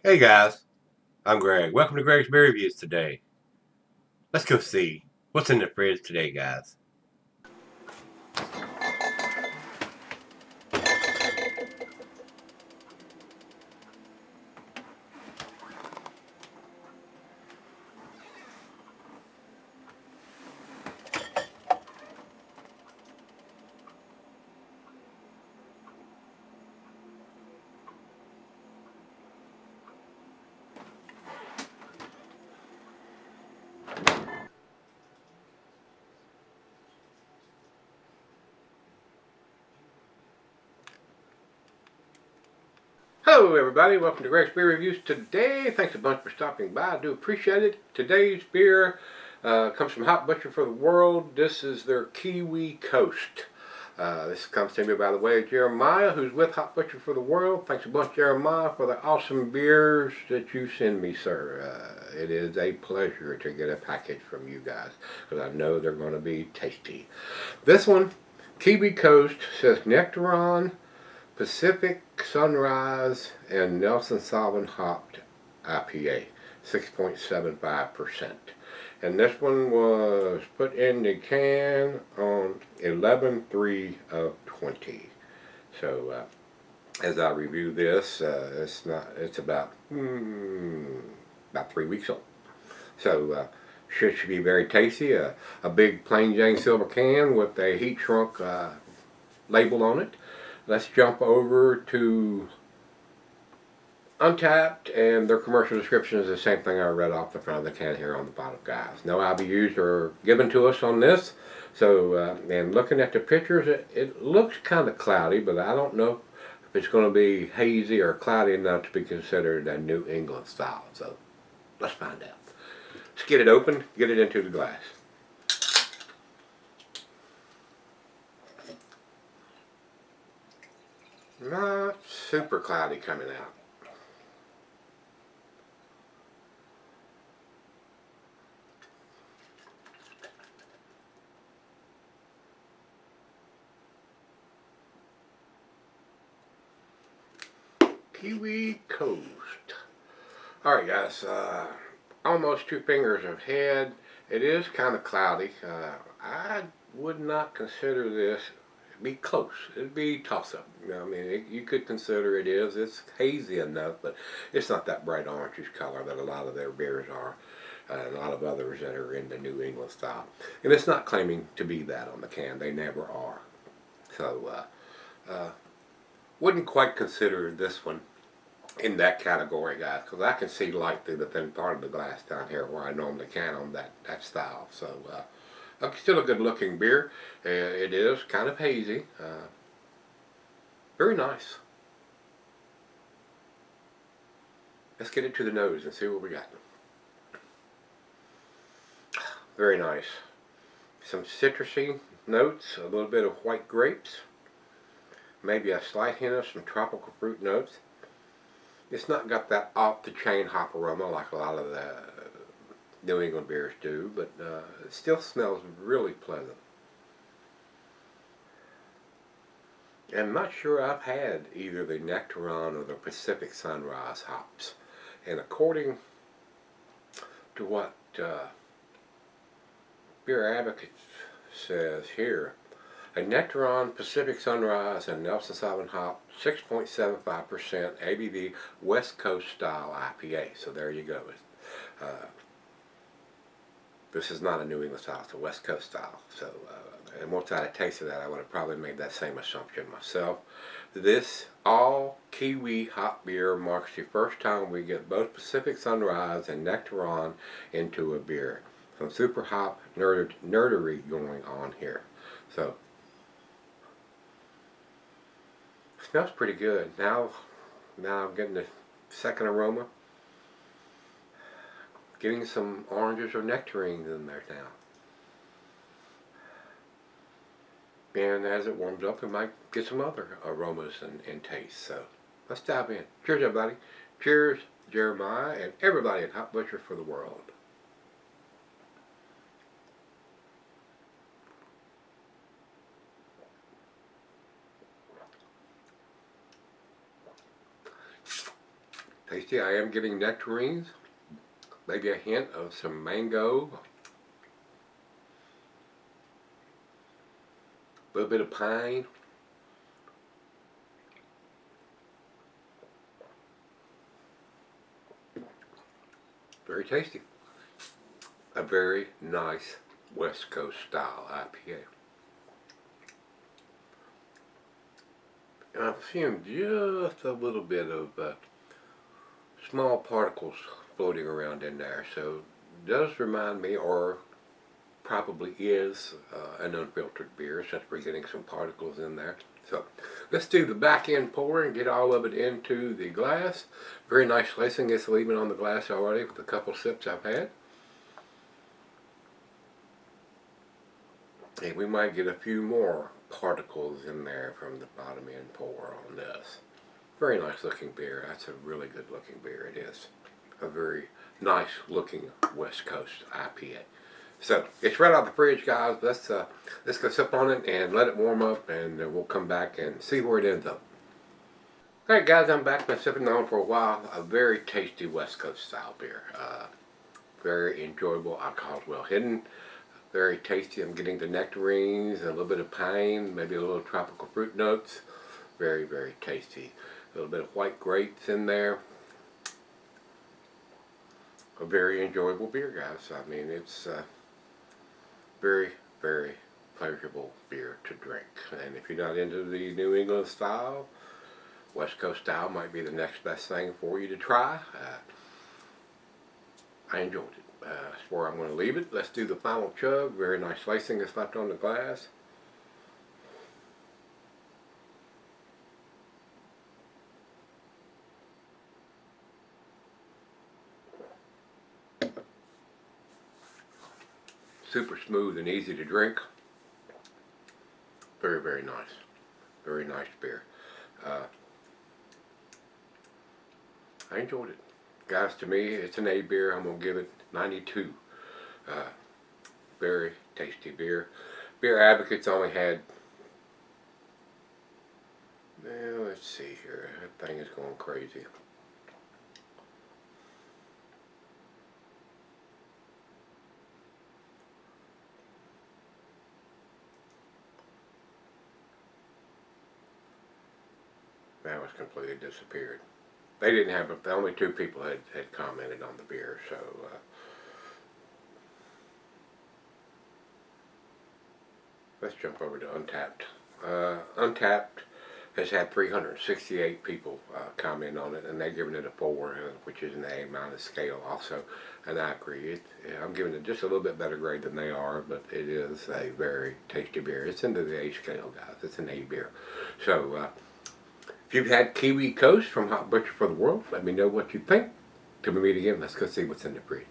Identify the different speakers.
Speaker 1: Hey guys, I'm Greg. Welcome to Gregsbeerreviews today. Let's go see what's in the fridge today, guys. Hello everybody, welcome to Gregsbeerreviews today. Thanks a bunch for stopping by. I do appreciate it. Today's beer comes from Hop Butcher for the World. This is their Kiwi Coast. This comes to me by the way of Jeremiah, who's with Hop Butcher for the World. Thanks a bunch, Jeremiah, for the awesome beers that you send me, sir. It is a pleasure to get a package from you guys, because I know they're going to be tasty. This one, Kiwi Coast, says Nectaron, Pacific Sunrise, and Nelson Sauvin hopped IPA, 6.75%. And this one was put in the can on 11/3 of 20. So as I review this, it's about 3 weeks old. So should be very tasty. A big plain Jane silver can with a heat shrunk label on it. Let's jump over to Untapped, and their commercial description is the same thing I read off the front of the can here on the bottom, guys. No IBUs are given to us on this. So, and looking at the pictures, it looks kind of cloudy, but I don't know if it's going to be hazy or cloudy enough to be considered a New England style. So, let's find out. Let's get it open, get it into the glass. Not super cloudy coming out. Kiwi Coast. Alright guys, almost 2 fingers of head. It is kind of cloudy. I would not consider this be close. It'd be toss-up. You know, I mean, you could consider it is. It's hazy enough, but it's not that bright orangish color that a lot of their beers are. And a lot of others that are in the New England style. And it's not claiming to be that on the can. They never are. So, wouldn't quite consider this one in that category, guys, because I can see light through the thin part of the glass down here where I normally can on that style. So, still a good looking beer. It is kind of hazy. Very nice. Let's get it to the nose and see what we got. Very nice. Some citrusy notes, a little bit of white grapes, maybe a slight hint of some tropical fruit notes. It's not got that off-the-chain hop aroma like a lot of the New England beers do, but it still smells really pleasant. And I'm not sure I've had either the Nectaron or the Pacific Sunrise hops. And according to what Beer Advocate says here, a Nectaron, Pacific Sunrise, and Nelson Sauvin hop, 6.75% ABV West Coast style IPA. So there you go. This is not a New England style, it's a West Coast style. So, and once I had tasted that, I would have probably made that same assumption myself. This all Kiwi hop beer marks the first time we get both Pacific Sunrise and Nectaron into a beer. Some super hop nerdery going on here. So, smells pretty good. Now I'm getting the second aroma. Getting some oranges or nectarines in there now. And as it warms up, we might get some other aromas and tastes. So let's dive in. Cheers, everybody. Cheers, Jeremiah, and everybody at Hop Butcher for the World. Tasty. I am getting nectarines. Maybe a hint of some mango. A little bit of pine. Very tasty. A very nice West Coast style IPA. I've seen just a little bit of small particles floating around in there, so it does remind me, or probably is, an unfiltered beer since we're getting some particles in there. So let's do the back end pour and get all of it into the glass. Very nice lacing. It's leaving on the glass already with a couple sips I've had. And we might get a few more particles in there from the bottom end pour on this. Very nice looking beer. That's a really good looking beer. It is a very nice looking West Coast IPA. So it's right out of the fridge, guys. Let's go sip on it and let it warm up, and we'll come back and see where it ends up. Alright guys, I'm back. Been sipping on for a while. A very tasty West Coast style beer. Very enjoyable. Alcohol's well hidden. Very tasty. I'm getting the nectarines, a little bit of pine, maybe a little tropical fruit notes. Very, very tasty. A little bit of white grapes in there. A very enjoyable beer, guys. I mean, it's very, very pleasurable beer to drink. And if you're not into the New England style, West Coast style might be the next best thing for you to try. I enjoyed it. That's where I'm going to leave it. Let's do the final chug. Very nice lacing is left on the glass. Super smooth and easy to drink. Very, very nice. Very nice beer. I enjoyed it. Guys, to me, it's an A beer. I'm going to give it 92. Very tasty beer. Beer Advocates only had, well, let's see here. That thing is going crazy. Now it's completely disappeared. They didn't have, the only two people had commented on the beer, so let's jump over to Untapped. Untapped has had 368 people comment on it, and they're giving it a 4, which is an A- scale also, and I agree. I'm giving it just a little bit better grade than they are, but it is a very tasty beer. It's into the A scale, guys. It's an A beer. So, if you've had Kiwi Coast from Hot Butcher for the World, let me know what you think. Till we meet again, let's go see what's in the fridge.